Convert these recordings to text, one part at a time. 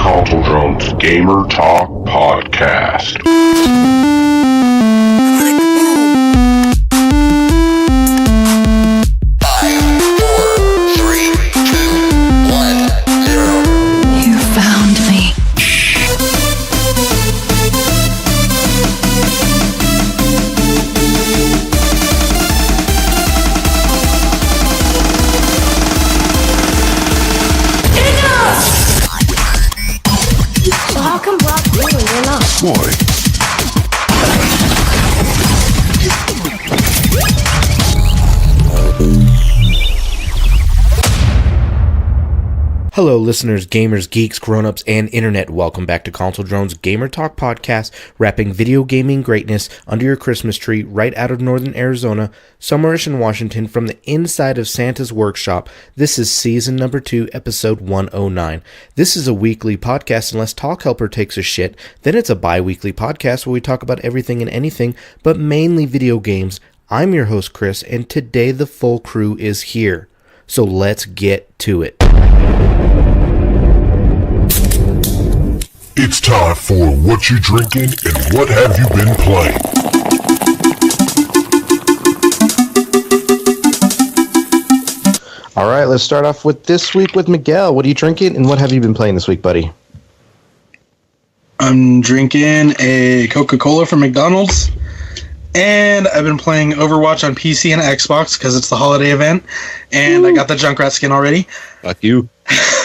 Console Drones Gamer Talk Podcast. 5, 4, 3, 2, 1, 0. You found me. So how come Brock Willy you're not? Boy. Hello, listeners, gamers, geeks, grown-ups, and internet. Welcome back to Console Drones Gamer Talk Podcast, wrapping video gaming greatness under your Christmas tree right out of northern Arizona, summerish in Washington, from the inside of Santa's workshop. This is season number 2, episode 109. This is a weekly podcast unless Talk Helper takes a shit. Then it's a bi-weekly podcast where we talk about everything and anything, but mainly video games. I'm your host, Chris, and today the full crew is here. So let's get to it. It's time for What You Drinking and What Have You Been Playing? All right, let's start off with this week with Miguel. What are you drinking and what have you been playing this week, buddy? I'm drinking a Coca-Cola from McDonald's, and I've been playing Overwatch on PC and Xbox because it's the holiday event, and I got the Junkrat skin already. Fuck you.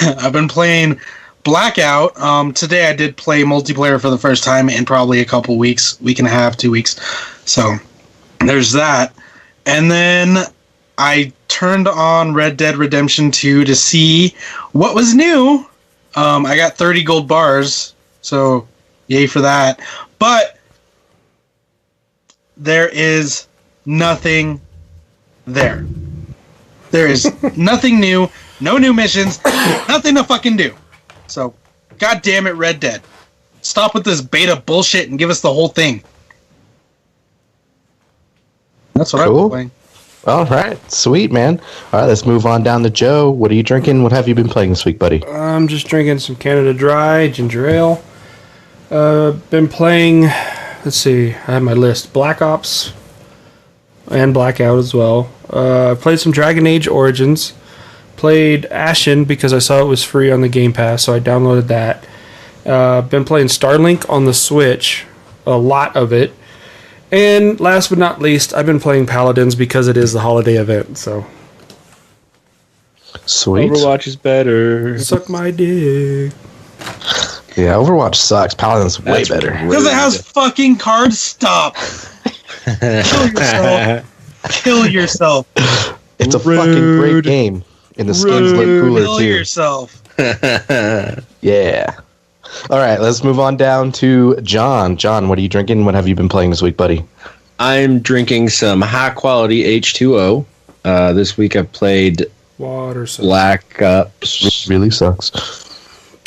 I've been playing Blackout. Today I did play multiplayer for the first time in probably a couple weeks, week and a half, 2 weeks. So there's that. And then I turned on Red Dead Redemption 2 to see what was new. I got 30 gold bars, so yay for that. But there is nothing there. There is nothing new, no new missions, nothing to fucking do. So, god damn it, Red Dead. Stop with this beta bullshit and give us the whole thing. That's what I've been playing. All right, sweet, man. All right, let's move on down to Joe. What are you drinking? What have you been playing this week, buddy? I'm just drinking some Canada Dry, ginger ale. Been playing, let's see, I have my list. Black Ops and Blackout as well. Played some Dragon Age Origins. Played Ashen because I saw it was free on the Game Pass, so I downloaded that. Been playing Starlink on the Switch, a lot of it. And last but not least, I've been playing Paladins because it is the holiday event, so. Sweet. Overwatch is better. Suck my dick. Yeah, Overwatch sucks. Paladin's way better. Because it has fucking cards. Stop. Kill yourself. Kill yourself. It's a fucking great game. And the skins look cooler, Kill too. yourself. Yeah. All right, let's move on down to John. John, what are you drinking? What have you been playing this week, buddy? I'm drinking some high-quality H2O. This week I've played Water sucks. Black Ops. Really sucks.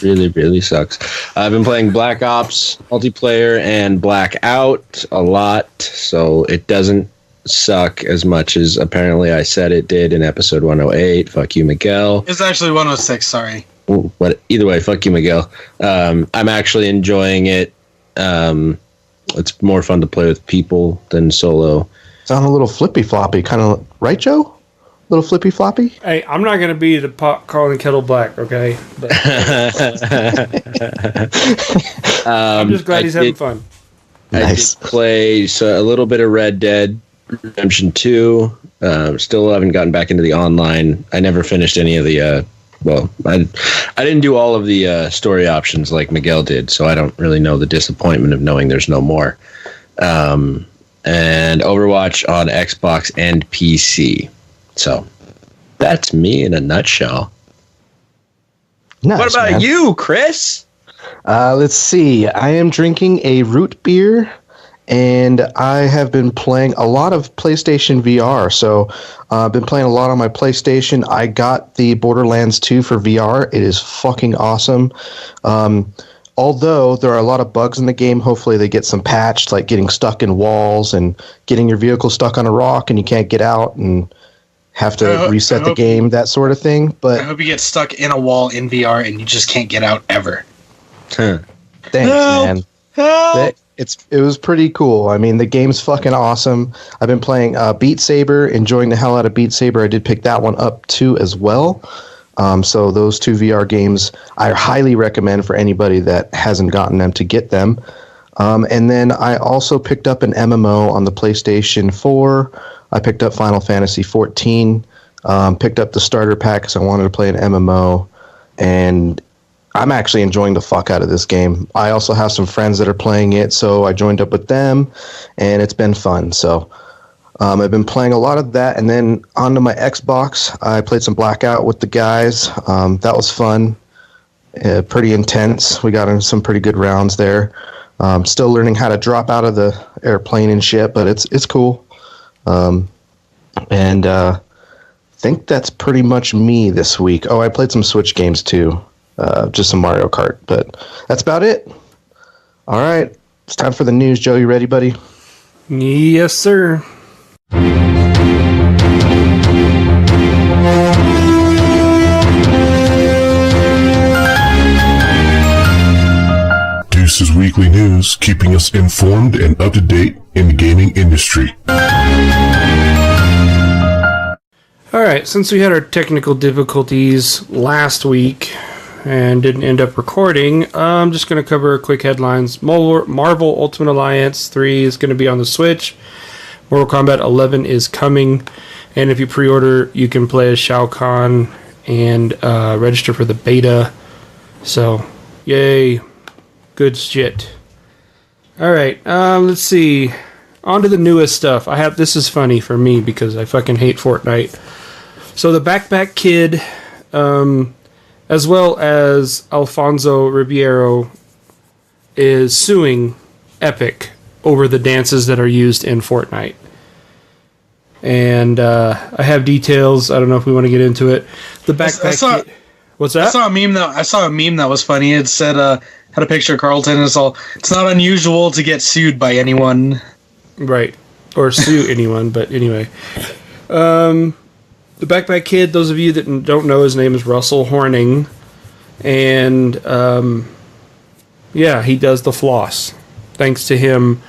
Really, really sucks. I've been playing Black Ops multiplayer and Blackout a lot, so it doesn't suck as much as apparently I said it did in episode 108. Fuck you, Miguel. It's actually 106, sorry. What? Either way, fuck you, Miguel. I'm actually enjoying it. It's more fun to play with people than solo. Sound a little flippy floppy, kind of, right, Joe? Little flippy floppy? Hey, I'm not going to be the pot calling kettle black, okay? But, I'm just glad he's having fun. Nice. I did play a little bit of Red Dead Redemption 2. Still haven't gotten back into the online. I never finished any of the I didn't do all of the story options like Miguel did, so I don't really know the disappointment of knowing there's no more. And Overwatch on Xbox and PC. So that's me in a nutshell. Nice, What about man. you, Chris? Let's see. I am drinking a root beer, and I have been playing a lot of PlayStation VR. So I've been playing a lot on my PlayStation. I got the Borderlands 2 for VR. It is fucking awesome. Although there are a lot of bugs in the game, hopefully they get some patched, like getting stuck in walls and getting your vehicle stuck on a rock and you can't get out and have to reset the game, that sort of thing. But I hope you get stuck in a wall in VR and you just can't get out ever. Huh. Thanks, Help! man. Help! It was pretty cool. I mean, the game's fucking awesome. I've been playing Beat Saber, enjoying the hell out of Beat Saber. I did pick that one up too as well. So those two VR games, I highly recommend for anybody that hasn't gotten them to get them. And then I also picked up an MMO on the PlayStation 4. I picked up Final Fantasy 14. Picked up the starter pack because I wanted to play an MMO. And I'm actually enjoying the fuck out of this game. I also have some friends that are playing it, so I joined up with them, and it's been fun. So I've been playing a lot of that, and then onto my Xbox, I played some Blackout with the guys. That was fun, pretty intense. We got in some pretty good rounds there. Still learning how to drop out of the airplane and shit, but it's cool. And I think that's pretty much me this week. Oh, I played some Switch games too. Just some Mario Kart, but that's about it. All right, it's time for the news. Joe, you ready, buddy? Yes, sir. Deuce's Weekly News, keeping us informed and up to date in the gaming industry. All right, since we had our technical difficulties last week and didn't end up recording, I'm just going to cover quick headlines. Marvel Ultimate Alliance 3 is going to be on the Switch. Mortal Kombat 11 is coming. And if you pre-order, you can play as Shao Kahn and register for the beta. So, yay. Good shit. All right, let's see. On to the newest stuff. This is funny for me because I fucking hate Fortnite. So the Backpack Kid, as well as Alfonso Ribeiro, is suing Epic over the dances that are used in Fortnite. And I have details. I don't know if we want to get into it. The Backpack Kid. What's that? I saw a meme that was funny. It said had a picture of Carlton and it's not unusual to get sued by anyone. Right. Or sue anyone, but anyway. The Backpack Kid, those of you that don't know, his name is Russell Horning. And, he does the floss. Thanks to him,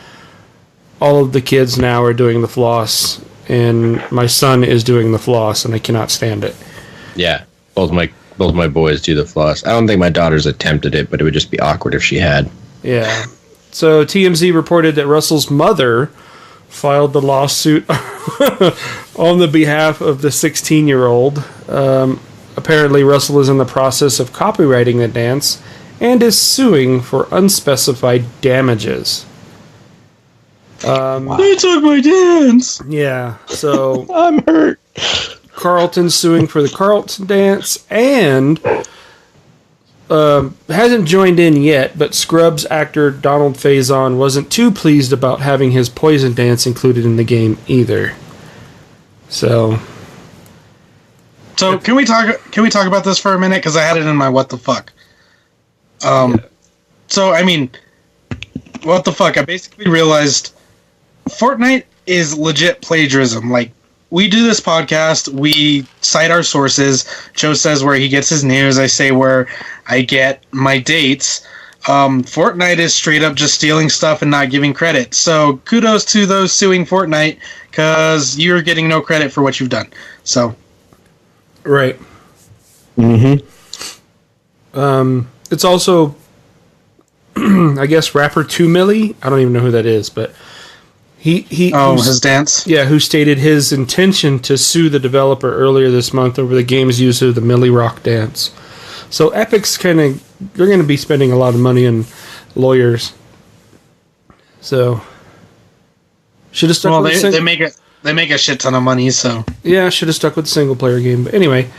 all of the kids now are doing the floss. And my son is doing the floss, and I cannot stand it. Yeah, both my boys do the floss. I don't think my daughter's attempted it, but it would just be awkward if she had. Yeah. So TMZ reported that Russell's mother filed the lawsuit on the behalf of the 16-year-old. Apparently, Russell is in the process of copyrighting the dance and is suing for unspecified damages. They took my dance! Yeah, so... I'm hurt. Carlton's suing for the Carlton dance and hasn't joined in yet, but Scrubs actor Donald Faison wasn't too pleased about having his Poison dance included in the game either. So can we talk about this for a minute? Because I had it in my what the fuck. So I mean, what the fuck? I basically realized Fortnite is legit plagiarism. Like, we do this podcast, we cite our sources. Joe says where he gets his news, I say where I get my dates. Fortnite is straight up just stealing stuff and not giving credit. So kudos to those suing Fortnite, because you're getting no credit for what you've done. So, right. Mm-hmm. It's also, I guess, rapper 2 Milli. I don't even know who that is, but his dance. Yeah, who stated his intention to sue the developer earlier this month over the game's use of the Milli Rock dance. So Epic's they're going to be spending a lot of money on lawyers. So should have stuck. Well, they make a shit ton of money. So yeah, should have stuck with the single player game. But anyway,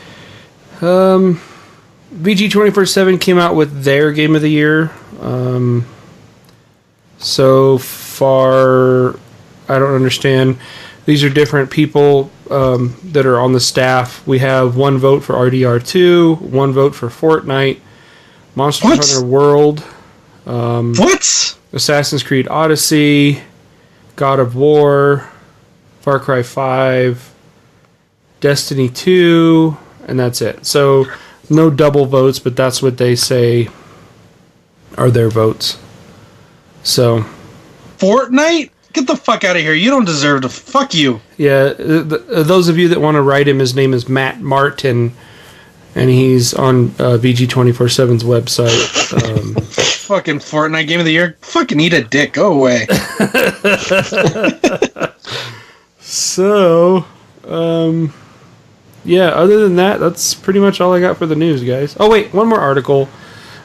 VG 24/7 came out with their game of the year. So far, I don't understand. These are different people that are on the staff. We have one vote for RDR2, one vote for Fortnite, Monster Hunter World, Assassin's Creed Odyssey, God of War, Far Cry 5, Destiny 2, and that's it. So no double votes, but that's what they say are their votes. So, Fortnite? Get the fuck out of here. You don't deserve to. Fuck you. yeah, those of you that want to write him, his name is Matt Martin, and he's on VG247's website. Fucking Fortnite Game of the Year. Fucking eat a dick. Go away. So, yeah, other than that, that's pretty much all I got for the news, guys. Oh, wait, one more article.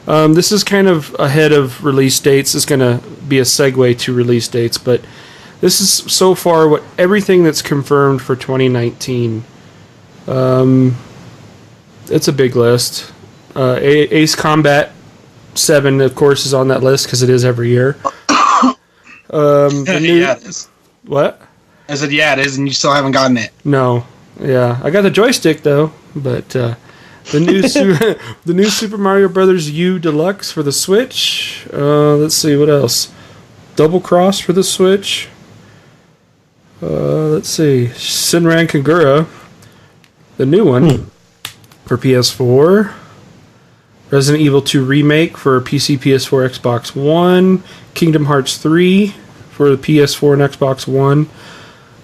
This is kind of ahead of release dates. It's going to be a segue to release dates, but this is so far what everything that's confirmed for 2019. It's a big list. Ace Combat 7, of course, is on that list because it is every year. Yeah, it is. What? I said, yeah, it is, and you still haven't gotten it. No. Yeah, I got the joystick though, but the new Super Mario Brothers U Deluxe for the Switch. Let's see what else. Double Cross for the Switch. Let's see, Shinran Kagura, the new one for PS4. Resident Evil 2 Remake for PC, PS4, Xbox One. Kingdom Hearts 3 for the PS4 and Xbox One.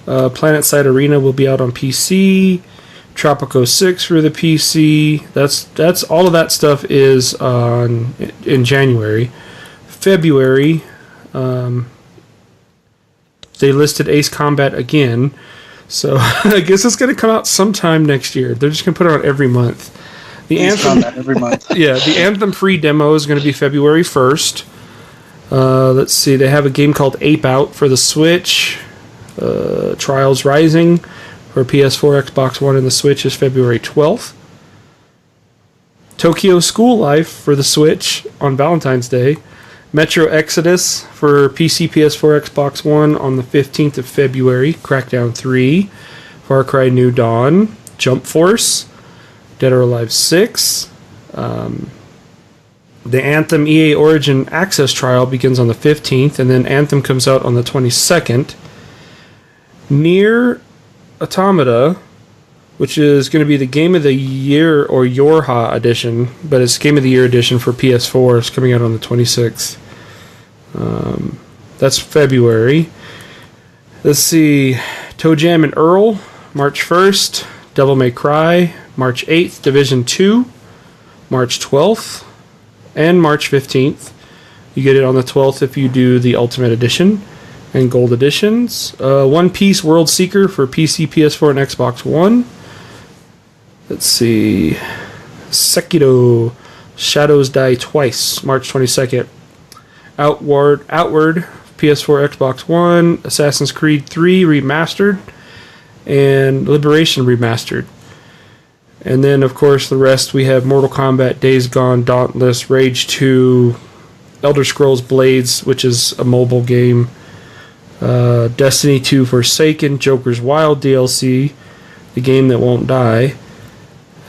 Planet Side Arena will be out on PC. Tropico 6 for the PC. That's all of that stuff is in January. February, they listed Ace Combat again. So I guess it's going to come out sometime next year. They're just going to put it out every month. The Ace Combat every month. Yeah, the Anthem free demo is going to be February 1st. Let's see, they have a game called Ape Out for the Switch. Trials Rising for PS4, Xbox One, and the Switch is February 12th. Tokyo School Life for the Switch on Valentine's Day. Metro Exodus for PC, PS4, Xbox One on the 15th of February. Crackdown 3. Far Cry New Dawn. Jump Force. Dead or Alive 6. The Anthem EA Origin Access Trial begins on the 15th, and then Anthem comes out on the 22nd. Nier Automata, which is going to be the Game of the Year or Yorha edition, but it's Game of the Year edition for PS4. It's coming out on the 26th. That's February. Let's see. Toe Jam and Earl, March 1st. Devil May Cry, March 8th. Division 2, March 12th. And March 15th. You get it on the 12th if you do the Ultimate Edition and Gold Editions. One Piece World Seeker for PC, PS4, and Xbox One. Let's see. Sekiro Shadows Die Twice, March 22nd. Outward, PS4, Xbox One. Assassin's Creed 3 Remastered. And Liberation Remastered. And then, of course, the rest we have Mortal Kombat, Days Gone, Dauntless, Rage 2, Elder Scrolls Blades, which is a mobile game. Destiny 2 Forsaken, Joker's Wild DLC, the game that won't die.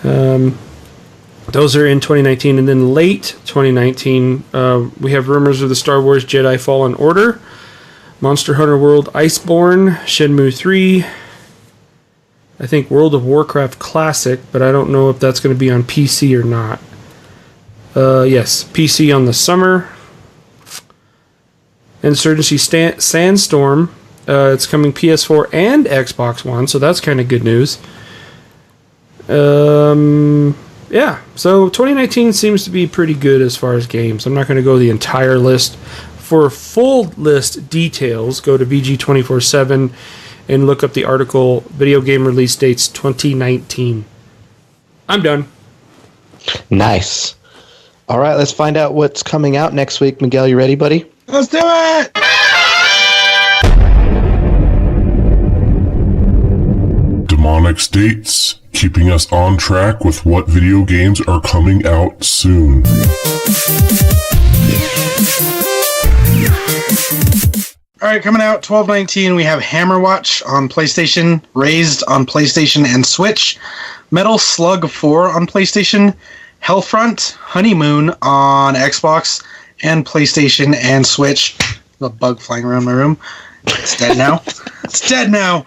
Those are in 2019, and then late 2019, we have rumors of the Star Wars Jedi Fallen Order, Monster Hunter World Iceborne, Shenmue 3, I think World of Warcraft Classic, but I don't know if that's going to be on PC or not. Yes, PC on the summer. Insurgency Sandstorm, it's coming PS4 and Xbox One, so that's kind of good news. Yeah, so 2019 seems to be pretty good as far as games. I'm not going to go the entire list. For full list details, go to VG247 and look up the article, Video Game Release Dates 2019. I'm done. Nice. All right, let's find out what's coming out next week. Miguel, you ready, buddy? Let's do it! Demonic States, keeping us on track with what video games are coming out soon. Alright, coming out 12/19, we have Hammerwatch on PlayStation, Raised on PlayStation and Switch, Metal Slug 4 on PlayStation, Hellfront, Honeymoon on Xbox and PlayStation and Switch. The bug flying around my room. It's dead now. It's dead now.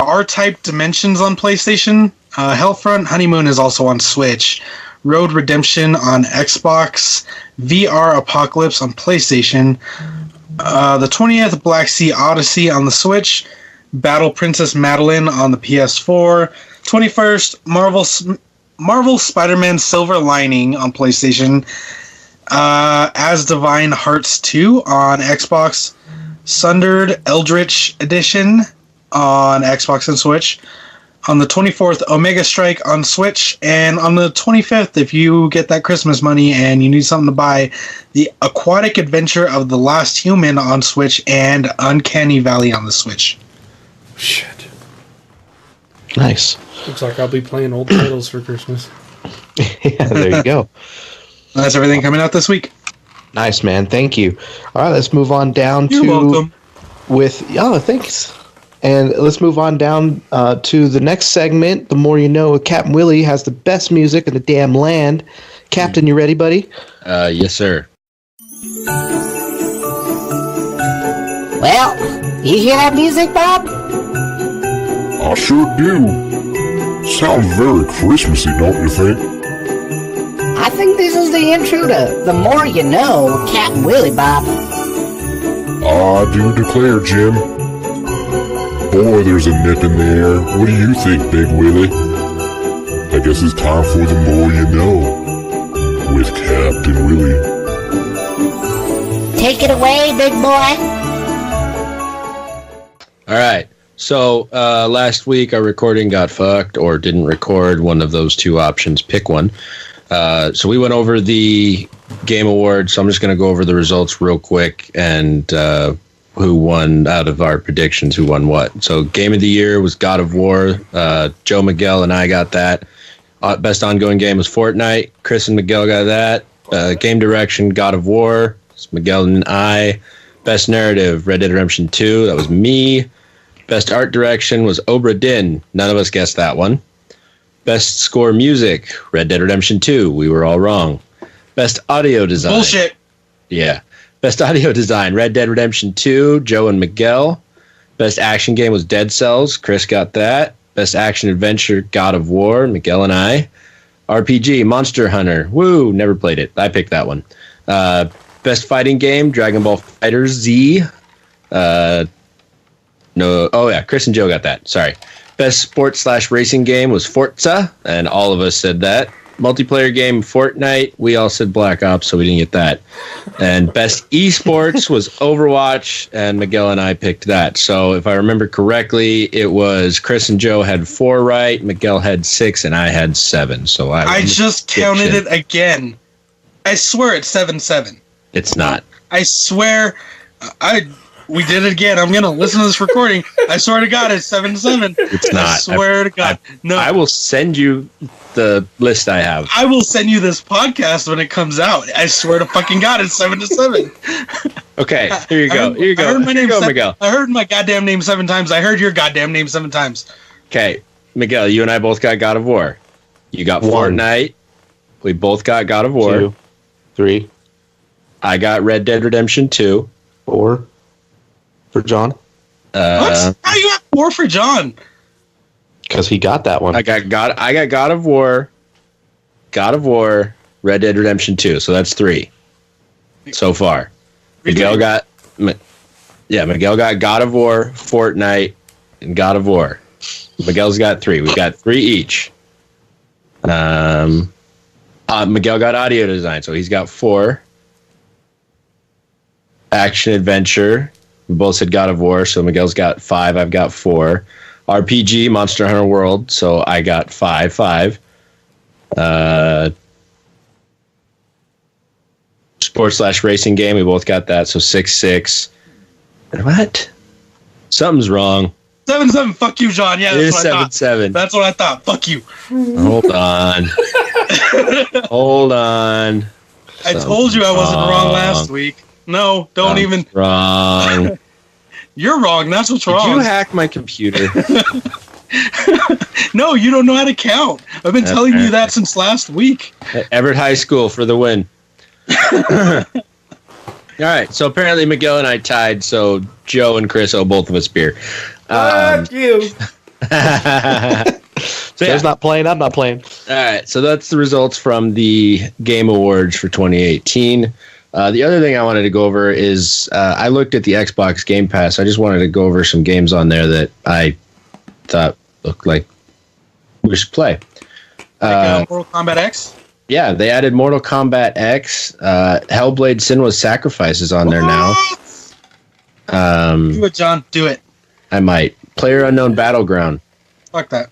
R-Type Dimensions on PlayStation. Hellfront, Honeymoon is also on Switch. Road Redemption on Xbox, VR Apocalypse on PlayStation, the 20th Black Sea Odyssey on the Switch, Battle Princess Madeline on the PS4, 21st Marvel Spider-Man Silver Lining on PlayStation, As Divine Hearts 2 on Xbox, Sundered Eldritch Edition on Xbox and Switch, on the 24th Omega Strike on Switch, and on the 25th, if you get that Christmas money and you need something to buy, The Aquatic Adventure of the Last Human on Switch and Uncanny Valley on the Switch. Shit. Nice. Looks like I'll be playing old titles for Christmas. Yeah, there you go. That's everything coming out this week. Nice, man. Thank you. All right, let's move on down You're welcome. Thanks. And let's move on down to the next segment. The More You Know with Capn Willy has the best music in the damn land. Captain, you ready, buddy? Yes, sir. Well, you hear that music, Bob? I sure do. Sounds very Christmassy, don't you think? I think this is the intro to The More You Know with Capn Willy, Bob. I do declare, Jim. Boy, there's a nip in the air. What do you think, Big Willie? I guess it's time for The More You Know with Capn Willy. Take it away, big boy. All right. So last week our recording got fucked or didn't record. One of those two options. Pick one. So we went over the Game Awards. So I'm just going to go over the results real quick and who won out of our predictions, who won what. So Game of the Year was God of War. Joe, Miguel, and I got that. Best ongoing game was Fortnite. Chris and Miguel got that. Game direction, God of War. It's Miguel and I. Best narrative, Red Dead Redemption 2. That was me. Best art direction was Obra Dinn. None of us guessed that one. Best score music, Red Dead Redemption 2. We were all wrong. Best audio design. Bullshit. Yeah. Best audio design, Red Dead Redemption 2, Joe and Miguel. Best action game was Dead Cells. Chris got that. Best action adventure, God of War, Miguel and I. RPG, Monster Hunter. Woo, never played it. I picked that one. Best fighting game, Dragon Ball FighterZ. Chris and Joe got that. Sorry. Best sports/racing game was Forza, and all of us said that. Multiplayer game, Fortnite. We all said Black Ops, so we didn't get that. And best esports was Overwatch, and Miguel and I picked that. So if I remember correctly, it was Chris and Joe had 4 right, Miguel had 6, and I had 7. So I just counted it again. I swear it's 7-7. It's not. I swear, we did it again. I'm gonna listen to this recording. I swear to God, it's 7-7. It's not. I swear to God. No. I will send you the list I have. I will send you this podcast when it comes out. I swear to fucking God, it's 7-7. Okay, here you go. Here you go. I heard my name Miguel. I heard my goddamn name 7 times. I heard your goddamn name 7 times. Okay, Miguel, you and I both got God of War. You got 1. Fortnite. We both got God of War. 2, 3, I got Red Dead Redemption 2. 4 for John. What? How you got 4 for John? Because he got that one. I got God of War. God of War. Red Dead Redemption 2. So that's 3 so far. Miguel got God of War, Fortnite, and God of War. Miguel's got 3. We've got 3 each. Miguel got audio design, so he's got 4. Action adventure. We both said God of War, so Miguel's got 5. I've got 4. RPG, Monster Hunter World, so I got 5. Sports/racing game, we both got that, so 6. What? Something's wrong. 7-7. Fuck you, John. Yeah, It that's is what I thought. 7-7. That's what I thought. Fuck you. Hold on. Hold on. I told you I wasn't wrong last week. No, don't even. Wrong. You're wrong. That's what's wrong. Did you hack my computer? No, you don't know how to count. I've been telling you that since last week. Everett High School for the win. All right. So apparently Miguel and I tied. So Joe and Chris owe both of us beer. Fuck you. So Joe's not playing. I'm not playing. All right, so that's the results from the Game Awards for 2018. The other thing I wanted to go over is I looked at the Xbox Game Pass. I just wanted to go over some games on there that I thought looked like we should play. Mortal Kombat X? Yeah, they added Mortal Kombat X. Hellblade: Senua's Sacrifice is on there now. Do it, John. Do it. I might. PlayerUnknown Battleground. Fuck that.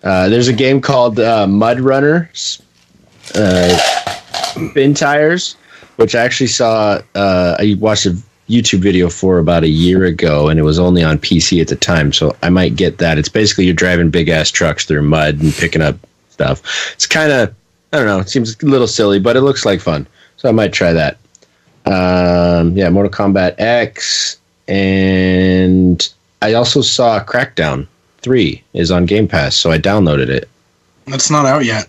There's a game called Mud Runner Spin Tires, which I actually saw. I watched a YouTube video for about a year ago, and it was only on PC at the time, so I might get that. It's basically you're driving big ass trucks through mud and picking up stuff. It's kind of, I don't know, it seems a little silly, but it looks like fun, so I might try that. Mortal Kombat X, and I also saw Crackdown 3 is on Game Pass, so I downloaded it. It's not out yet.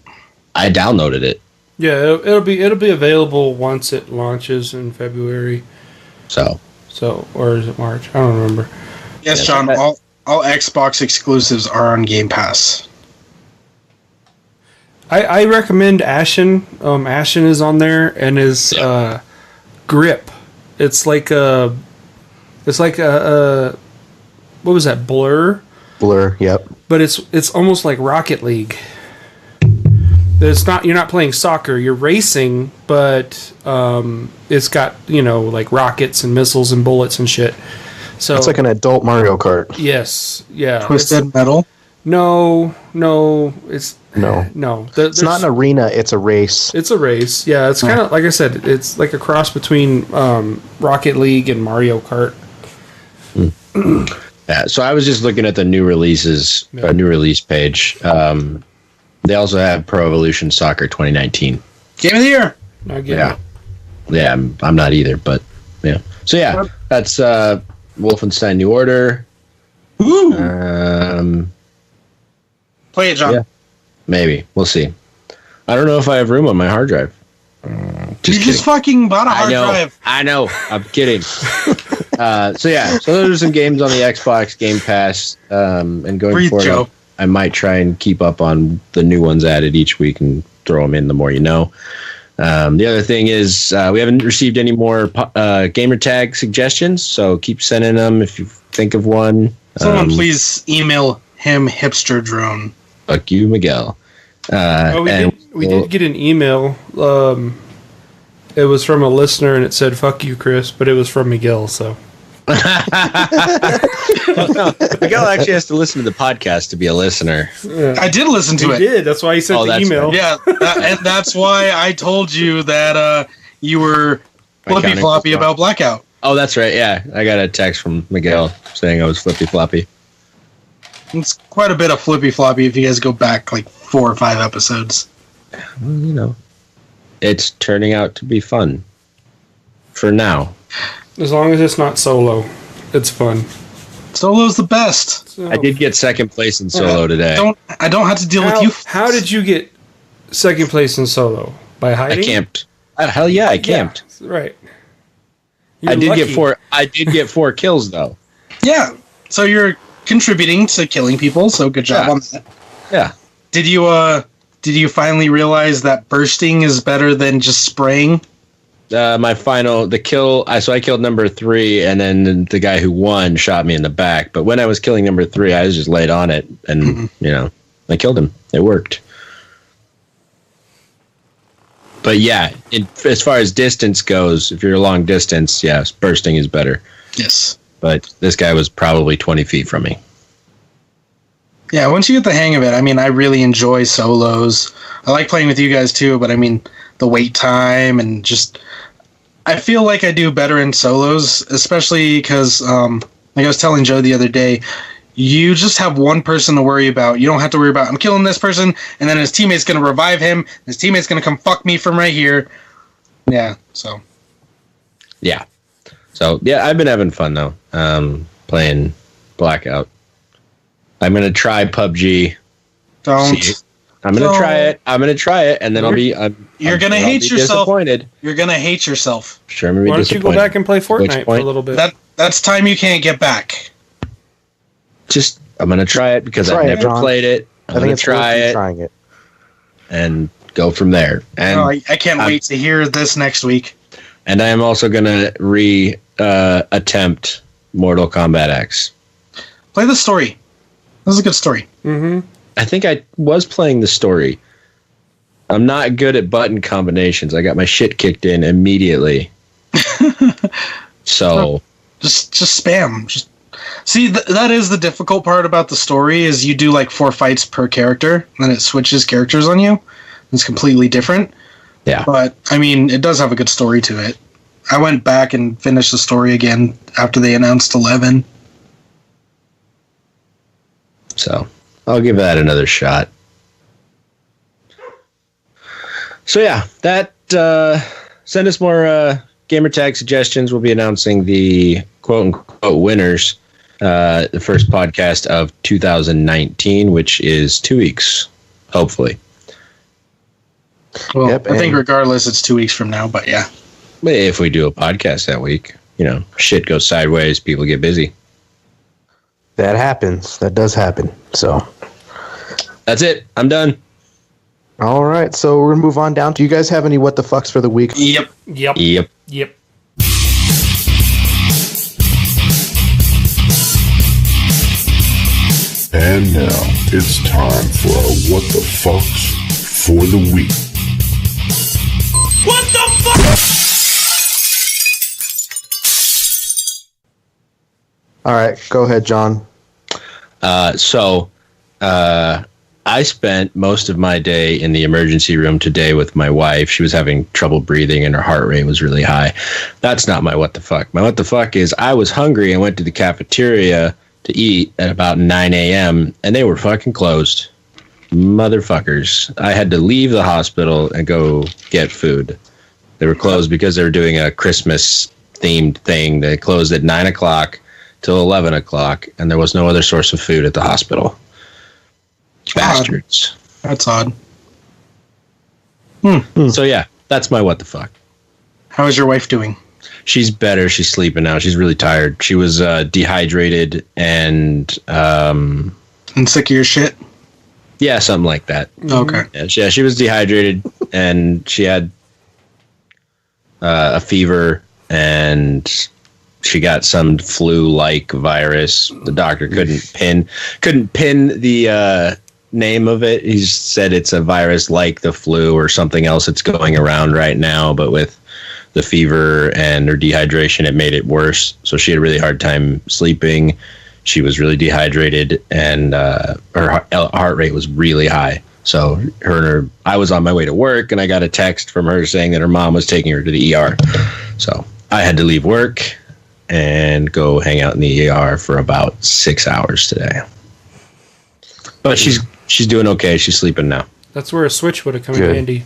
I downloaded it. Yeah, it'll be available once it launches in February. So Or is it March? I don't remember. Yes, John. All Xbox exclusives are on Game Pass. I recommend Ashen. Ashen is on there, and is Grip. It's like a what was that? Blur. Blur. Yep. But it's almost like Rocket League. It's not, you're not playing soccer, you're racing, but it's got, like rockets and missiles and bullets and shit. So it's like an adult Mario Kart. Yes, yeah. Twisted Metal? No, it's No. It's not an arena, it's a race. It's a race. Yeah, it's kind of like I said, it's like a cross between Rocket League and Mario Kart. Yeah, so I was just looking at the new releases, new release page. They also have Pro Evolution Soccer 2019. Game of the Year. Not getting it. Yeah, I'm not either, but yeah. So yeah, that's Wolfenstein New Order. Woo! Play it, John. Yeah, maybe. We'll see. I don't know if I have room on my hard drive. Just fucking bought a hard drive. I know. I'm kidding. So those are some games on the Xbox Game Pass. And going Breathe, forward, Joe. I might try and keep up on the new ones added each week and throw them in the more you know. The other thing is we haven't received any more gamertag suggestions, so keep sending them if you think of one. Someone please email him Hipster Drone. Fuck you, Miguel. We did get an email. It was from a listener, and it said "fuck you, Chris," but it was from Miguel. So Miguel actually has to listen to the podcast to be a listener. I did listen to it. He did. That's why he sent the email. Right. Yeah, and that's why I told you that you were flippy floppy about Blackout. Oh, that's right. Yeah, I got a text from Miguel saying I was flippy floppy. It's quite a bit of flippy floppy if you guys go back like 4 or 5 episodes. Well, it's turning out to be fun. For now. As long as it's not solo, it's fun. Solo's the best. So, I did get second place in solo today. I don't have to deal with you. How did you get second place in solo? By hiding? I camped. Hell yeah, I camped. Yeah, right. I did get 4 kills though. Yeah. So you're contributing to killing people, so good job on that. Yeah. Did you finally realize that bursting is better than just spraying? The kill. So I killed number 3, and then the guy who won shot me in the back. But when I was killing number 3, I was just laid on it, and I killed him. It worked. But yeah, as far as distance goes, if you're a long distance, yes, bursting is better. Yes. But this guy was probably 20 feet from me. Yeah, once you get the hang of it, I really enjoy solos. I like playing with you guys too, but the wait time and just... I feel like I do better in solos, especially because, like I was telling Joe the other day, you just have one person to worry about. You don't have to worry about, I'm killing this person, and then his teammate's going to revive him, his teammate's going to come fuck me from right here. Yeah, so... Yeah. So, yeah, I've been having fun, though, playing Blackout. I'm going to try PUBG. Don't. I'm going to try it. And then You're going to hate yourself. Disappointed. You're going to hate yourself. Sure, I'm going to be Why don't disappointed. you go back and play Fortnite for a little bit? That's time you can't get back. I'm going to try it because I've never played it. I think it's try worth it, trying it. and go from there. And I can't wait to hear this next week. And I am also going to attempt Mortal Kombat X. Play the story. This is a good story. Mm-hmm. I think I was playing the story. I'm not good at button combinations. I got my shit kicked in immediately. So just spam. Just see that is the difficult part about the story is you do like 4 fights per character, and then it switches characters on you. It's completely different. yeah, But I mean, it does have a good story to it. I went back and finished the story again after they announced 11. so I'll give that another shot. So yeah, that send us more gamertag suggestions. We'll be announcing the quote unquote winners the first podcast of 2019, which is 2 weeks, hopefully. Well, Yep, I think and- regardless, it's 2 weeks from now. But yeah, If we do a podcast that week, shit goes sideways, people get busy. That happens. That does happen. So, That's it. I'm done. all right. So we're gonna move on down. Do you guys have any what the fucks for the week? yep. Yep. Yep. Yep. And now it's time for our What the Fucks for the week. What the fuck? All right. Go ahead, John. I spent most of my day in the emergency room today with my wife. She was having trouble breathing and her heart rate was really high. That's not my what the fuck. My what the fuck is I was hungry and went to the cafeteria to eat at about 9 a.m. and they were fucking closed. Motherfuckers. I had to leave the hospital and go get food. They were closed because they were doing a Christmas themed thing. They closed at 9 o'clock till 11 o'clock and there was no other source of food at the hospital. Bastards. That's odd. So yeah, that's my what the fuck. How is your wife doing? She's better. She's sleeping now. She's really tired. She was dehydrated and And sick of your shit? yeah, something like that. Okay. Yeah, she was dehydrated and she had a fever and she got some flu-like virus. The doctor couldn't pin the name of it. He said it's a virus like the flu or something else that's going around right now, but with the fever and her dehydration, it made it worse. So she had a really hard time sleeping. She was really dehydrated and her heart rate was really high. So I was on my way to work and I got a text from her saying that her mom was taking her to the ER. So I had to leave work and go hang out in the ER for about 6 hours today. But she's doing okay. She's sleeping now. That's where a Switch would have come in Good. handy.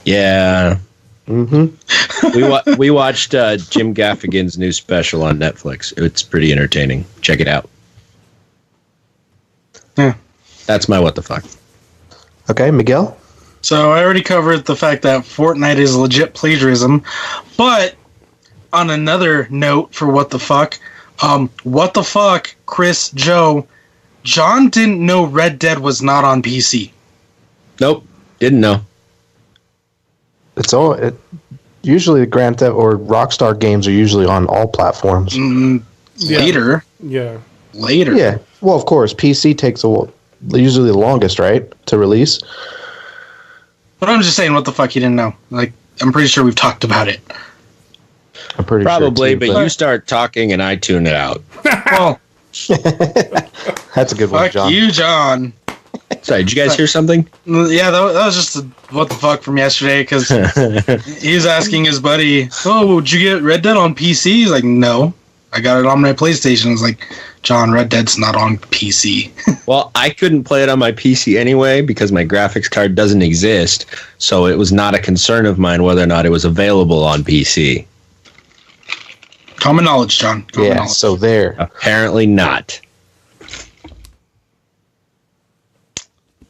Yeah. Mm-hmm. We watched Jim Gaffigan's new special on Netflix. It's pretty entertaining. Check it out. Yeah. That's my what the fuck. Okay, Miguel. So I already covered the fact that Fortnite is legit plagiarism, but on another note for what the fuck, what the fuck, Chris, Joe, John didn't know Red Dead was not on PC. Nope. Didn't know. Usually Grand Theft or Rockstar games are usually on all platforms. Yeah. Later. Yeah. Yeah. Well, of course, PC takes usually the longest, right, to release. But I'm just saying, what the fuck you didn't know? Like, I'm pretty sure we've talked about it. I'm pretty Probably, sure. but you start talking and I tune it out. Well, That's a good one, fuck John. you, John. Sorry, did you guys hear something? Yeah, that was just a what the fuck from yesterday, because he was asking his buddy, oh, did you get Red Dead on PC? He's like, no, I got it on my PlayStation. I was like, John, Red Dead's not on PC. Well, I couldn't play it on my PC anyway because my graphics card doesn't exist, so it was not a concern of mine whether or not it was available on PC. Common knowledge, John. Common Yeah, knowledge. so there. Apparently not.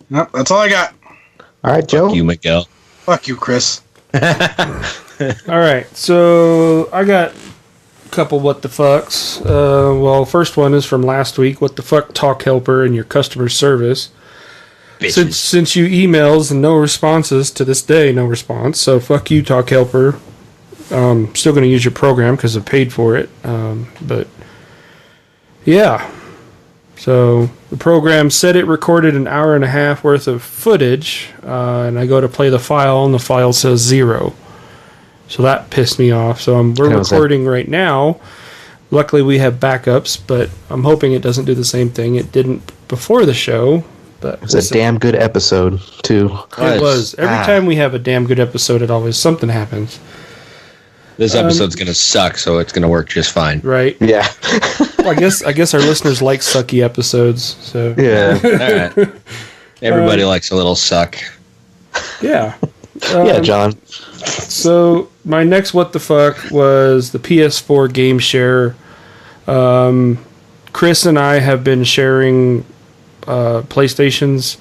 Nope, that's all I got. All right, Joe. You, Miguel. Fuck you, Chris. All right, so I got a couple what the fucks. Well, first one is from last week. What the fuck, Talk Helper and your customer service. Bitches. Since you emails and no responses to this day, no response. So fuck you, Talk Helper. Still going to use your program because I paid for it. But yeah. So the program said it recorded an hour and a half worth of footage, and I go to play the file, and the file says 0. So that pissed me off. So we're recording right now. Luckily, we have backups, but I'm hoping it doesn't do the same thing. It didn't before the show. But it was a damn good episode, too. It was. Every time we have a damn good episode, it always something happens. This episode's going to suck, so it's going to work just fine. Right. Yeah. Well, I guess our listeners like sucky episodes. So Yeah. All right. Everybody likes a little suck. Yeah. Yeah, John. So my next what the fuck was the PS4 game share. Chris and I have been sharing PlayStations.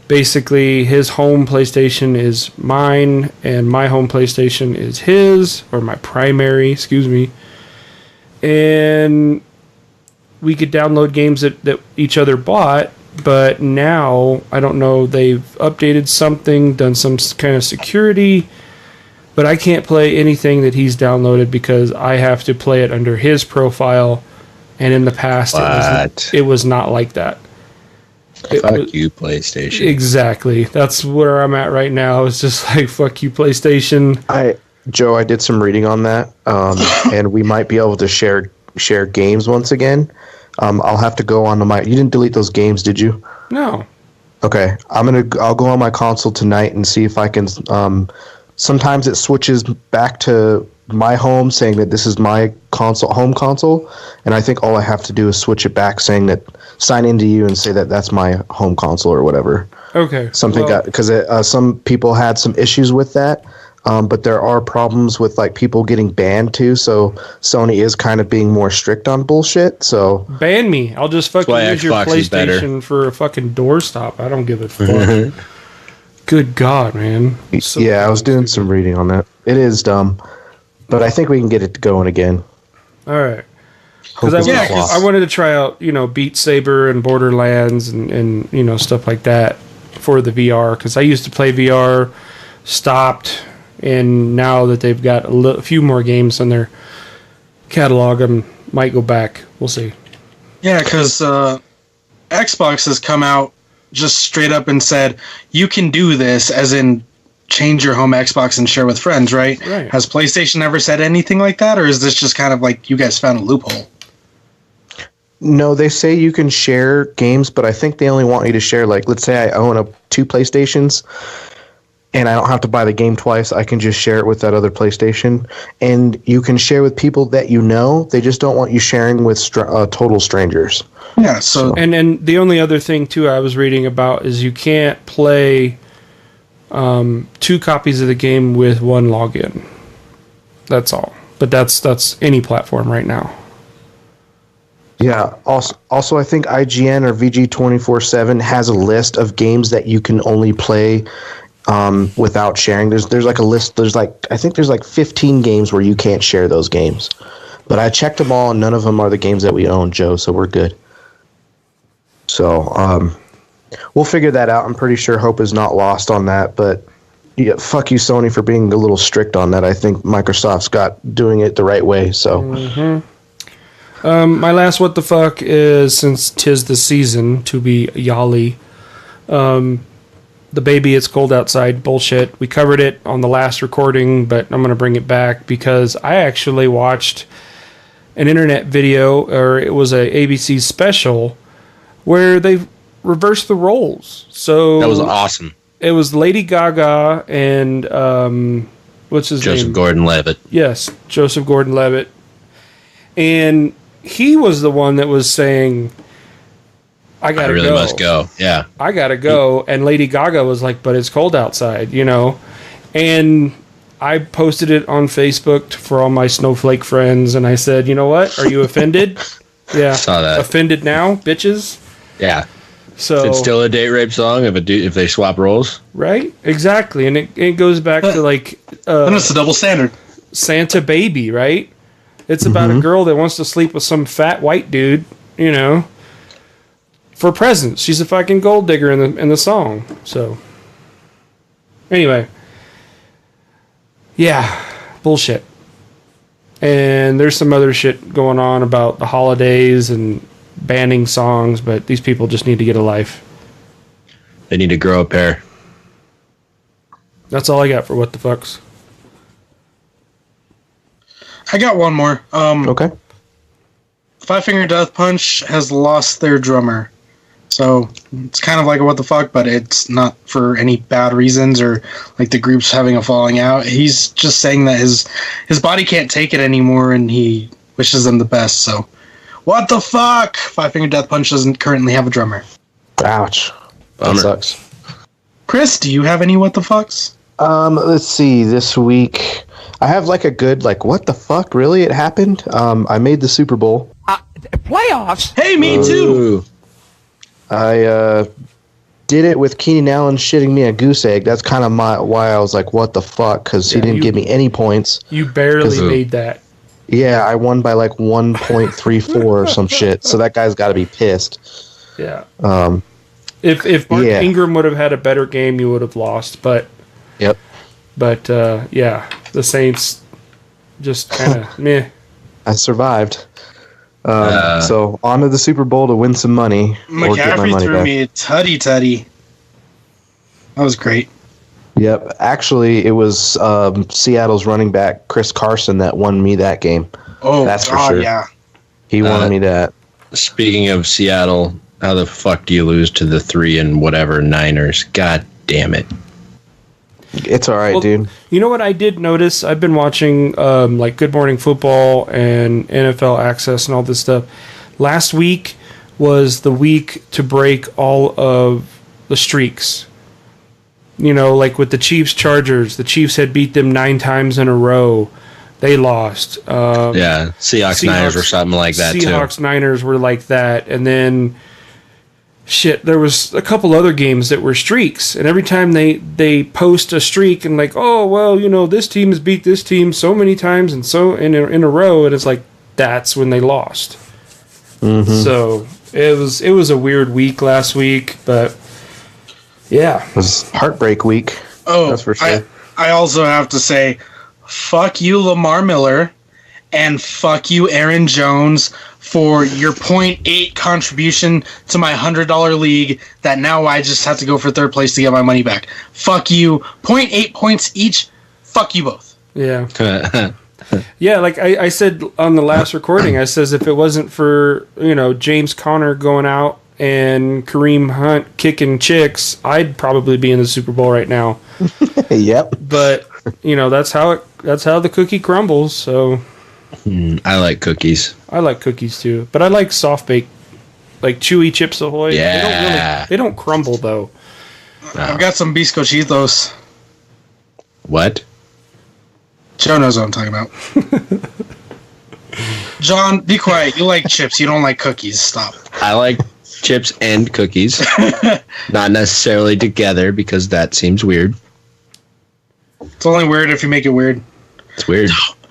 Basically, his home PlayStation is mine, and my home PlayStation is his, or my primary, excuse me. And we could download games that each other bought, but now, I don't know, they've updated something, done some kind of security, but I can't play anything that he's downloaded because I have to play it under his profile, and in the past, it was not like that. Fuck you, PlayStation. Exactly. That's where I'm at right now. It's just like, fuck you, PlayStation. Joe, I did some reading on that, and we might be able to share games once again. I'll have to go onto my. You didn't delete those games, did you? No. Okay, I'll go on my console tonight and see if I can. Sometimes it switches back to my home, saying that this is my home console, and I think all I have to do is switch it back, sign into you and say that that's my home console or whatever. Okay. Because some people had some issues with that, but there are problems with like people getting banned too. So Sony is kind of being more strict on bullshit. So ban me. I'll just fucking use your PlayStation for a fucking doorstop. I don't give a fuck. Good God, man. I was doing some reading on that. It is dumb, but I think we can get it going again. All right. Because I wanted to try out, Beat Saber and Borderlands and stuff like that for the VR. Because I used to play VR, stopped, and now that they've got a few more games on their catalog, I might go back. We'll see. Yeah, because Xbox has come out just straight up and said, you can do this, as in change your home Xbox and share with friends, right? Has PlayStation ever said anything like that, or is this just kind of like you guys found a loophole? No, they say you can share games, but I think they only want you to share, like, let's say I own 2 PlayStations, and I don't have to buy the game twice. I can just share it with that other PlayStation. And you can share with people that you know. They just don't want you sharing with total strangers. Yeah, so... And the only other thing, too, I was reading about is you can't play 2 copies of the game with 1 login. That's all. But that's any platform right now. Yeah. Also, I think IGN or VG247 has a list of games that you can only play without sharing. There's like a list. I think there's like 15 games where you can't share those games. But I checked them all, and none of them are the games that we own, Joe. So we're good. So we'll figure that out. I'm pretty sure hope is not lost on that. But yeah, fuck you, Sony, for being a little strict on that. I think Microsoft's got doing it the right way. So. Mm-hmm. My last what the fuck is, since 'tis the season to be Yali, the baby it's cold outside bullshit. We covered it on the last recording, but I'm going to bring it back because I actually watched an internet video, or it was a ABC special, where they reversed the roles. So that was awesome. It was Lady Gaga and what's his name? Joseph Gordon-Levitt. Yes, Joseph Gordon-Levitt. And he was the one that was saying, I really must go. Yeah. I gotta go. And Lady Gaga was like, but it's cold outside, And I posted it on Facebook for all my snowflake friends, and I said, you know what? Are you offended? Yeah. Saw that. Offended now, bitches? Yeah. So it's still a date rape song if they swap roles. Right? Exactly. And it goes back to like and it's a double standard. Santa Baby, right? It's about a girl that wants to sleep with some fat white dude, for presents. She's a fucking gold digger in the song. So anyway, yeah, bullshit. And there's some other shit going on about the holidays and banning songs, but these people just need to get a life. They need to grow a pair. That's all I got for what the fucks. I got one more. Okay. Five Finger Death Punch has lost their drummer. So it's kind of like a what the fuck, but it's not for any bad reasons or like the group's having a falling out. He's just saying that his body can't take it anymore and he wishes them the best. So what the fuck? Five Finger Death Punch doesn't currently have a drummer. Ouch. That Bummer. sucks. Chris, do you have any what the fucks? Let's see. This week, I have like a good what the fuck? Really, it happened. I made the Super Bowl. Playoffs? Hey, me too. Ooh. I did it with Keenan Allen shitting me a goose egg. That's kind of why I was like, what the fuck? Because he didn't give me any points. You barely made that. Yeah, I won by like 1.34 or some shit. So that guy's got to be pissed. Yeah. If Mark Yeah. Ingram would have had a better game, you would have lost. But Yep. Yeah, the Saints just kind of meh. I survived. So on to the Super Bowl to win some money or get my McCaffrey money threw back. me a tutty. That was great. Yep. Actually, it was Seattle's running back Chris Carson that won me that game. Oh, That's for God, sure. yeah. He won me that. Speaking of Seattle, how the fuck do you lose to the 3 and whatever Niners? God damn it. It's all right, Well, dude. You know what I did notice? I've been watching like Good Morning Football and NFL Access and all this stuff. Last week was the week to break all of the streaks. You know, like with the Chiefs Chargers, the Chiefs had beat them 9 times in a row. They lost. Yeah, Seahawks Niners or something like that Seahawks Niners were like that, and then shit, there was a couple other games that were streaks, and every time they post a streak and like, oh well, you know, this team has beat this team so many times and so in a row, and it's like that's when they lost. Mm-hmm. So it was a weird week last week, but yeah, It was heartbreak week. Oh, That's for sure. I also have to say, fuck you, Lamar Miller, and fuck you, Aaron Jones, for your 0.8 contribution to my $100 league that now I just have to go for third place to get my money back. Fuck you. 0.8 points each. Fuck you both. yeah. too. Yeah, like I said on the last recording, I says if it wasn't for, you know, James Conner going out and Kareem Hunt kicking chicks, I'd probably be in the Super Bowl right now. Yep. But, you know, that's how the cookie crumbles, so I like cookies. I like cookies too. But I like soft bake, like chewy Chips Ahoy. Yeah. They don't crumble though. I've got some Biscochitos. What? Joe knows what I'm talking about. John, be quiet. You like chips. You don't like cookies. Stop. I like chips and cookies. Not necessarily together because that seems weird. It's only weird if you make it weird. It's weird.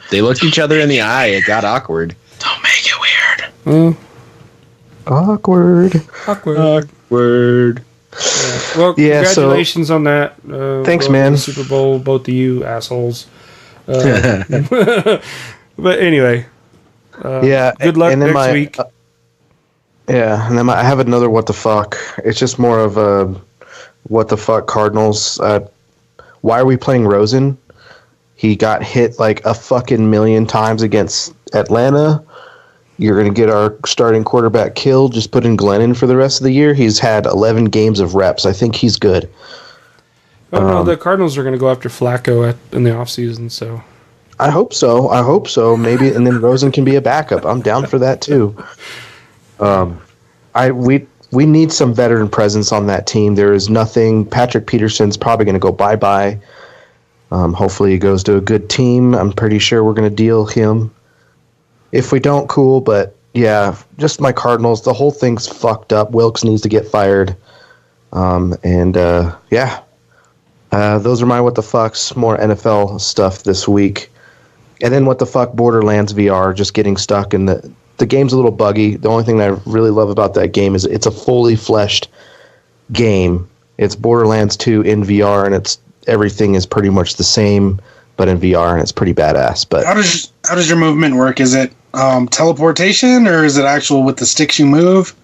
They looked each other in the eye. It got awkward. Don't make it weird. Awkward. Awkward. Well, Yeah, so- congratulations on that. Thanks, going to man. the Super Bowl, both of you assholes. But anyway, Yeah. good luck and then next week. Yeah, and then I have another what the fuck. It's just more of a what the fuck Cardinals. Why are we playing Rosen? He got hit like a fucking million times against Atlanta. You're going to get our starting quarterback killed. Just put in Glennon for the rest of the year. He's had 11 games of reps. I think he's good. No, the Cardinals are going to go after Flacco in the offseason, so. I hope so. Maybe, and then Rosen can be a backup. I'm down for that too. We need some veteran presence on that team. There is nothing. Patrick Peterson's probably going to go bye-bye. Hopefully he goes to a good team. I'm pretty sure we're going to deal him. If we don't, cool. But yeah, just my Cardinals. The whole thing's fucked up. Wilkes needs to get fired. Yeah. Those are my what the fucks. More NFL stuff this week. And then what the fuck Borderlands VR, just getting stuck in the the game's a little buggy. The only thing that I really love about that game is it's a fully fleshed game. It's Borderlands 2 in VR, and everything is pretty much the same, but in VR, and it's pretty badass. But how does your movement work? Is it teleportation, or is it actual with the sticks you move?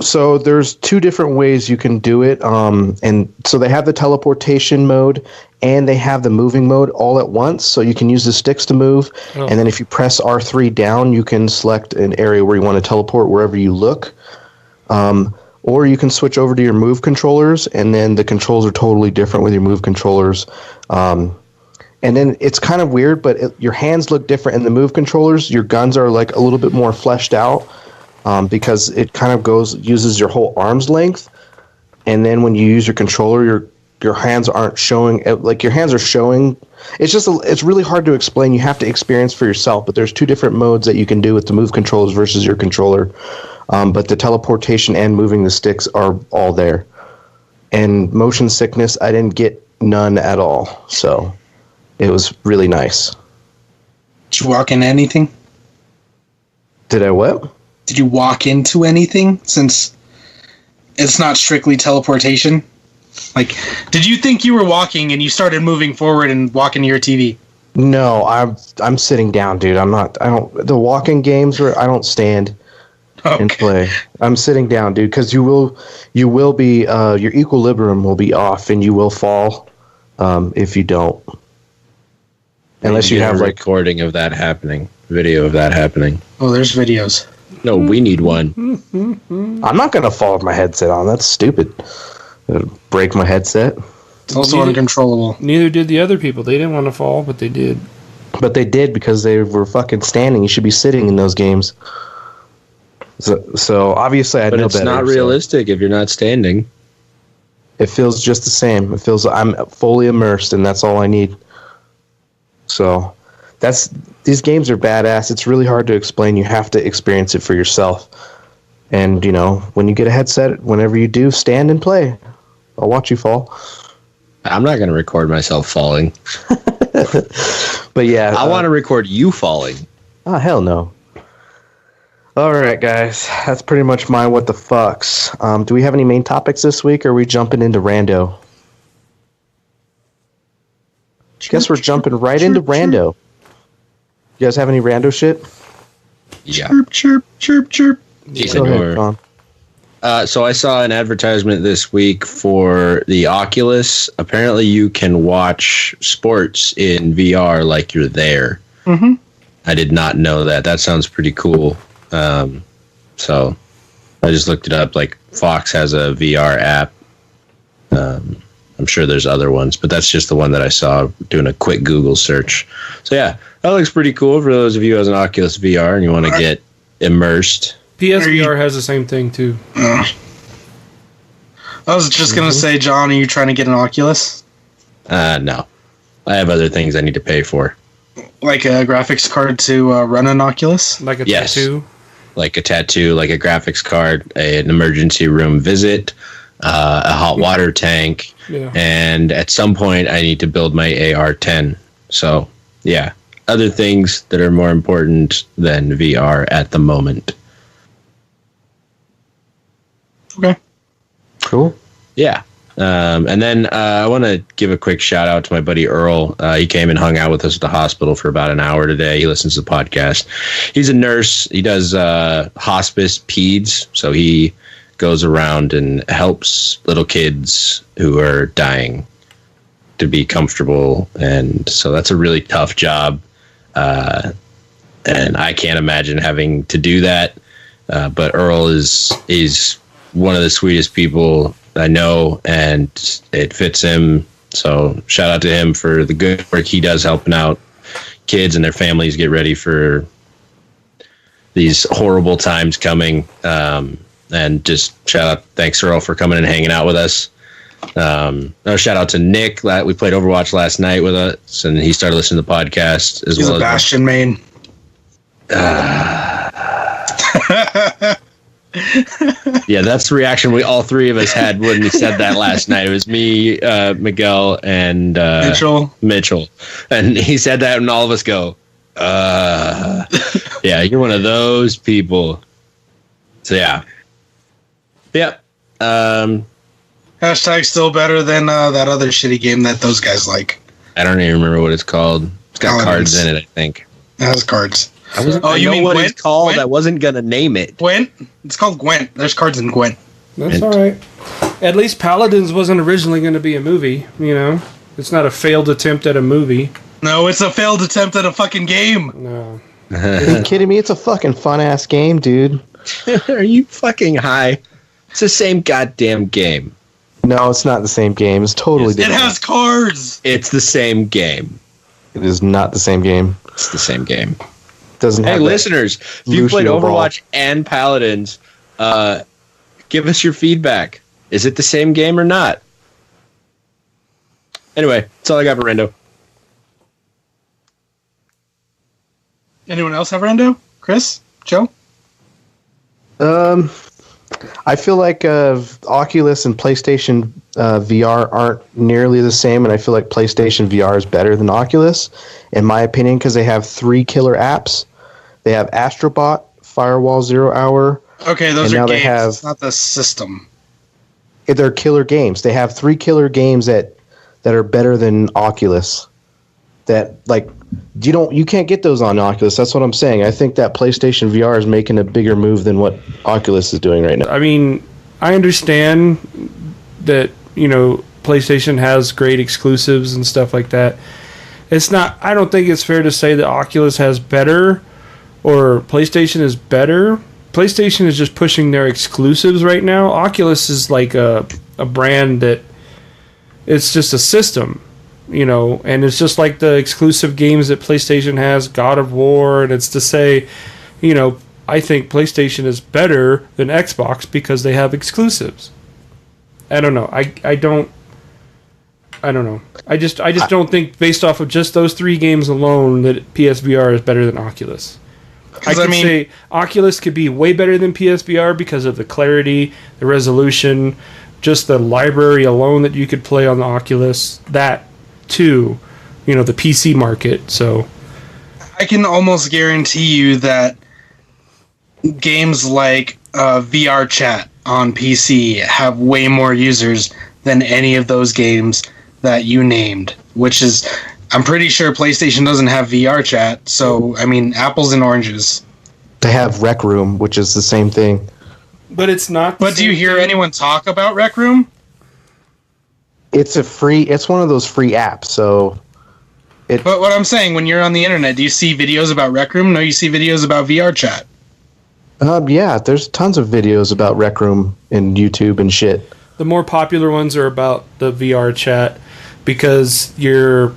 So there's two different ways you can do it, and so they have the teleportation mode and they have the moving mode all at once. So you can use the sticks to move, and then if you press R3 down, you can select an area where you want to teleport wherever you look. Or you can switch over to your move controllers, and then the controls are totally different with your move controllers. And then it's kind of weird, but your hands look different in the move controllers. Your guns are like a little bit more fleshed out because it kind of uses your whole arm's length. And then when you use your controller, your hands aren't showing. Like your hands are showing. It's really hard to explain. You have to experience for yourself. But there's two different modes that you can do with the move controllers versus your controller. But the teleportation and moving the sticks are all there. And motion sickness, I didn't get none at all. So it was really nice. Did you walk into anything? Did I what? Did you walk into anything, since it's not strictly teleportation? Like, did you think you were walking and you started moving forward and walking to your TV? No, I'm sitting down, dude. The walking games where I don't stand and play. I'm sitting down, dude, because you will be your equilibrium will be off and you will fall if you don't. Unless you have a recording of that happening, video of that happening. Oh, there's videos. No, we need one. I'm not gonna fall with my headset on. That's stupid. It'll break my headset. It's also uncontrollable. Neither did the other people. They didn't want to fall, but they did. But they did because they were fucking standing. You should be sitting in those games. So obviously I know better. But it's not realistic if you're not standing. It feels just the same. It feels I'm fully immersed, and that's all I need. So these games are badass. It's really hard to explain. You have to experience it for yourself. And, when you get a headset, whenever you do, stand and play. I'll watch you fall. I'm not going to record myself falling. But yeah. I want to record you falling. Oh, hell no. All right, guys. That's pretty much my what the fucks. Do we have any main topics this week, or are we jumping into rando? Guess we're jumping right into rando. You guys have any rando shit? Yeah. Chirp, chirp, chirp, chirp. Go ahead, Con. So I saw an advertisement this week for the Oculus. Apparently you can watch sports in VR like you're there. Mm-hmm. I did not know that. That sounds pretty cool. So I just looked it up. Like Fox has a VR app. I'm sure there's other ones, but that's just the one that I saw doing a quick Google search. So yeah, that looks pretty cool for those of you who has an Oculus VR and you want to get immersed. PSVR has the same thing too. I was just going to say, John, are you trying to get an Oculus? No. I have other things I need to pay for. Like a graphics card to run an Oculus? Like a tattoo? Like a tattoo, like a graphics card, an emergency room visit, a hot water tank, and at some point I need to build my AR-10. So, yeah, other things that are more important than VR at the moment. Okay. Cool. Yeah. And then I want to give a quick shout out to my buddy Earl. He came and hung out with us at the hospital for about an hour today. He listens to the podcast. He's a nurse. He does hospice peds. So he goes around and helps little kids who are dying to be comfortable. And so that's a really tough job. And I can't imagine having to do that. But Earl is one of the sweetest people I know, and it fits him. So shout out to him for the good work he does helping out kids and their families get ready for these horrible times coming. And just shout out, thanks Earl for coming and hanging out with us. Shout out to Nick. We played Overwatch last night with us, and he started listening to the podcast as He's well. A Bastion main. Yeah, that's the reaction all three of us had when he said that last night. It was me, Miguel, and Mitchell. And he said that, and all of us go, Yeah, you're one of those people. So yeah. Yep. Hashtag still better than that other shitty game that those guys like. I don't even remember what it's called. It's got cards in it, I think. It has cards. You mean what Gwent? It's called? Gwent? I wasn't gonna name it. Gwent? It's called Gwent. There's cards in Gwent. That's all right. At least Paladins wasn't originally going to be a movie, you know? It's not a failed attempt at a movie. No, it's a failed attempt at a fucking game. No. Are you kidding me? It's a fucking fun-ass game, dude. Are you fucking high? It's the same goddamn game. No, it's not the same game. It's totally different. It has cards. It's the same game. It is not the same game. It's the same game. Doesn't have. Hey, listeners, if you played Overwatch and Paladins, give us your feedback. Is it the same game or not? Anyway, that's all I got for Rando. Anyone else have Rando? Chris? Joe? I feel like Oculus and PlayStation VR aren't nearly the same, and I feel like PlayStation VR is better than Oculus, in my opinion, because they have 3 killer apps. They have Astrobot, Firewall Zero Hour. Okay, those are games. It's not the system. They're killer games. They have 3 killer games that are better than Oculus. That you can't get those on Oculus. That's what I'm saying. I think that PlayStation VR is making a bigger move than what Oculus is doing right now. I mean, I understand that, PlayStation has great exclusives and stuff like that. I don't think it's fair to say that Oculus has better or PlayStation is better. PlayStation is just pushing their exclusives right now. Oculus is like a brand that it's just a system. And it's just like the exclusive games that PlayStation has, God of War, and it's to say, I think PlayStation is better than Xbox because they have exclusives. I don't know. I don't know. I just don't think based off of just those 3 games alone that PSVR is better than Oculus. I could say Oculus could be way better than PSVR because of the clarity, the resolution, just the library alone that you could play on the Oculus. That to the PC market. So I can almost guarantee you that games like VR chat on PC have way more users than any of those games that you named, which is, I'm pretty sure PlayStation doesn't have VR chat. So I mean, apples and oranges. They have Rec Room, which is the same thing. But it's not. But do you hear anyone talk about Rec Room? It's one of those free apps, so But what I'm saying, when you're on the internet, do you see videos about Rec Room? No, you see videos about VR chat. Yeah, there's tons of videos about Rec Room and YouTube and shit. The more popular ones are about the VR chat because you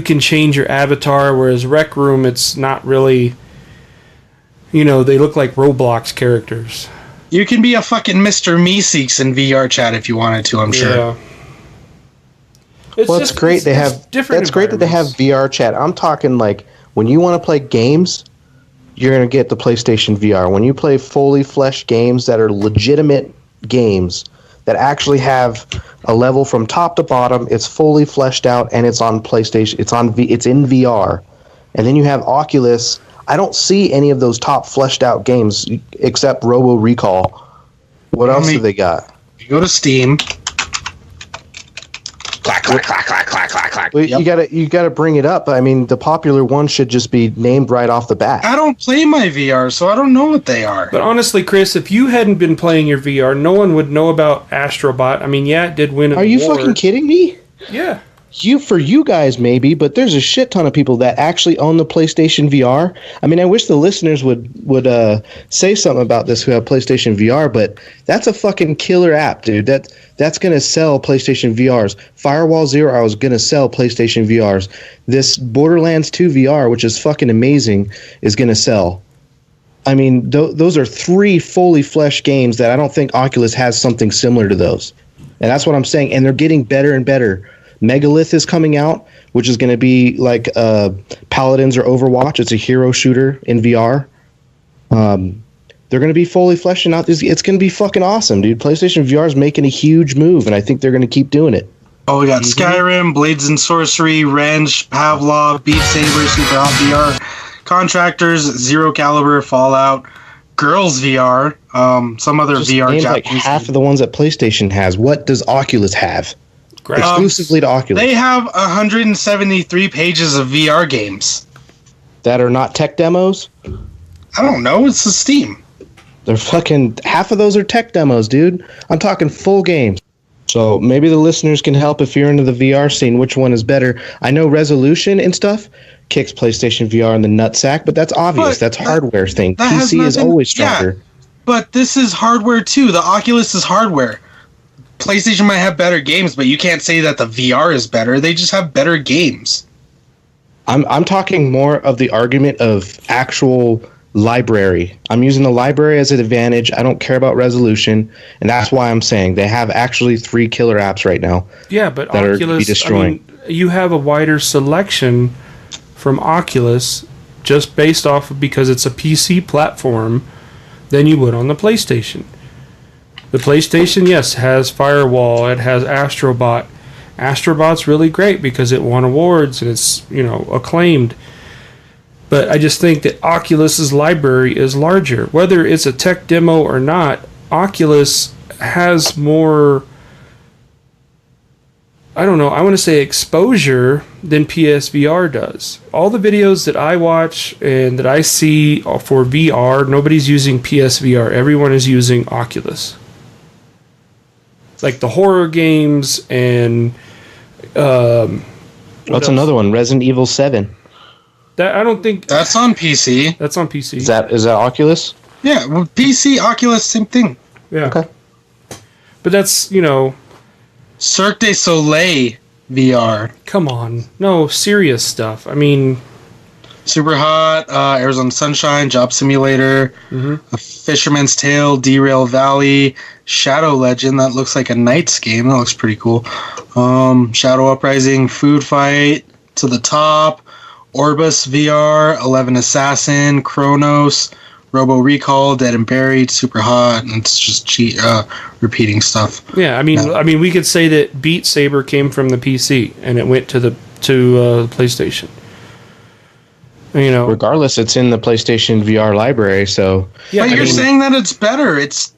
can change your avatar, whereas Rec Room, it's not really, they look like Roblox characters. You can be a fucking Mr. Meeseeks in VR chat if you wanted to, I'm sure. Yeah. It's great they have. That's great that they have VR chat. I'm talking like when you want to play games, you're gonna get the PlayStation VR. When you play fully fleshed games that are legitimate games that actually have a level from top to bottom, it's fully fleshed out and it's on PlayStation. It's in VR, and then you have Oculus. I don't see any of those top fleshed out games except Robo Recall. What else do they got? You go to Steam. Clack, clack, clack, clack, clack, clack, clack. Well, you gotta bring it up. I mean, the popular ones should just be named right off the bat. I don't play my VR, so I don't know what they are. But honestly, Chris, if you hadn't been playing your VR, no one would know about Astrobot. I mean, yeah, it did win an award. Are you fucking kidding me? Yeah. For you guys maybe, but there's a shit ton of people that actually own the PlayStation VR. I mean, I wish the listeners would say something about this who have PlayStation VR, but that's a fucking killer app, dude. That's gonna sell PlayStation VRs. Firewall Zero Hour is gonna sell PlayStation VRs. This Borderlands 2 VR, which is fucking amazing, is gonna sell. I mean, those are 3 fully fleshed games that I don't think Oculus has something similar to those, and that's what I'm saying. And they're getting better and better. Megalith is coming out, which is going to be like Paladins or Overwatch. It's a hero shooter in VR. They're going to be fully fleshing out this. It's going to be fucking awesome, dude. PlayStation VR is making a huge move, and I think they're going to keep doing it. Oh, we got Skyrim, Blades and Sorcery, RandoSh, Pavlov, Beat Saber, Super Hot VR, Contractors, Zero Caliber, Fallout, Girls VR, some other Just Named VR. like half of the ones that PlayStation has. What does Oculus have? Exclusively to Oculus. They have 173 pages of VR games. That are not tech demos? I don't know. It's a Steam. They're fucking... Half of those are tech demos, dude. I'm talking full games. So maybe the listeners can help if you're into the VR scene, which one is better. I know resolution and stuff kicks PlayStation VR in the nutsack, but that's obvious. That's hardware thing. PC is always stronger. Yeah, but this is hardware too. The Oculus is hardware. PlayStation might have better games, but you can't say that the VR is better. They just have better games. I'm talking more of the argument of actual library. I'm using the library as an advantage. I don't care about resolution, and that's why I'm saying they have actually 3 killer apps right now. Yeah, but that Oculus, are be destroying. I mean, you have a wider selection from Oculus just based off of because it's a PC platform than you would on the PlayStation. The PlayStation, yes, has Firewall. It has Astrobot. Astrobot's really great because it won awards and it's, acclaimed. But I just think that Oculus's library is larger. Whether it's a tech demo or not, Oculus has more, I don't know, I want to say exposure than PSVR does. All the videos that I watch and that I see for VR, nobody's using PSVR. Everyone is using Oculus. Like the horror games and... What's another one? Resident Evil 7. That I don't think... That's on PC. That's on PC. Is that Oculus? Yeah, well, PC, Oculus, same thing. Yeah. Okay. But that's, Cirque du Soleil VR. Come on. No, serious stuff. I mean... Super Hot, Arizona Sunshine, Job Simulator, A Fisherman's Tale, Derail Valley, Shadow Legend, that looks like a Knights game, that looks pretty cool. Shadow Uprising, Food Fight, To the Top, Orbus VR, 11 Assassin, Chronos, Robo Recall, Dead and Buried, Super Hot, and it's just repeating stuff. Yeah, I mean, we could say that Beat Saber came from the PC and it went to the PlayStation. Regardless, it's in the PlayStation VR library, so... Yeah, but you're saying that it's better. It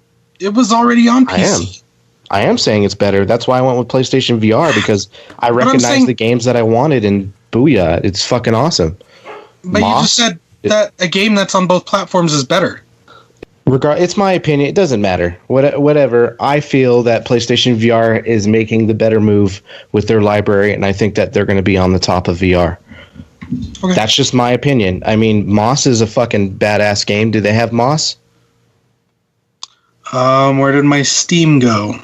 was already on PC. I am saying it's better. That's why I went with PlayStation VR, because I recognize the games that I wanted, and booyah, it's fucking awesome. But you just said that a game that's on both platforms is better. It's my opinion. It doesn't matter. Whatever. I feel that PlayStation VR is making the better move with their library, and I think that they're going to be on the top of VR. Okay. That's just my opinion. I mean, Moss is a fucking badass game. Do they have Moss? Where did my Steam go?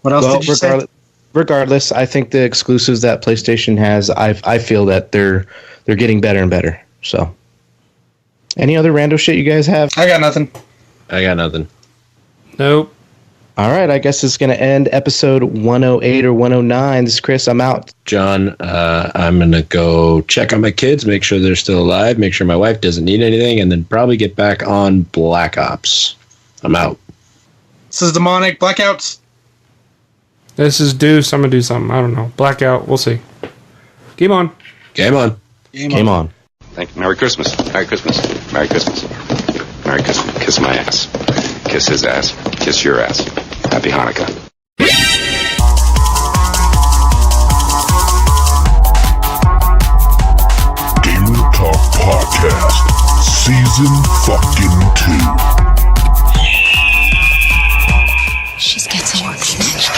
What else did you say? Regardless, I think the exclusives that PlayStation has, I feel that they're getting better and better. So, any other rando shit you guys have? I got nothing. Nope. All right, I guess it's going to end episode 108 or 109. This is Chris. I'm out. John, I'm going to go check on my kids, make sure they're still alive, make sure my wife doesn't need anything, and then probably get back on Black Ops. I'm out. This is Demonic. Blackouts. This is Deuce. I'm going to do something. I don't know. Blackout. We'll see. Game on. Game on. Game on. Thank you. Merry Christmas. Merry Christmas. Merry Christmas. Merry Christmas. Kiss my ass. Kiss his ass. Kiss your ass. Happy Hanukkah. Gamer Talk Podcast, Season fucking 2. She's getting work snatched.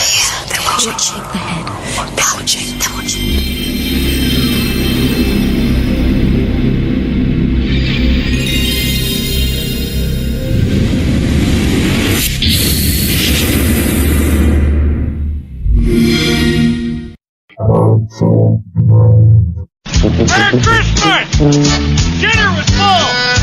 They will shake the head. They will Merry Christmas! Dinner was full!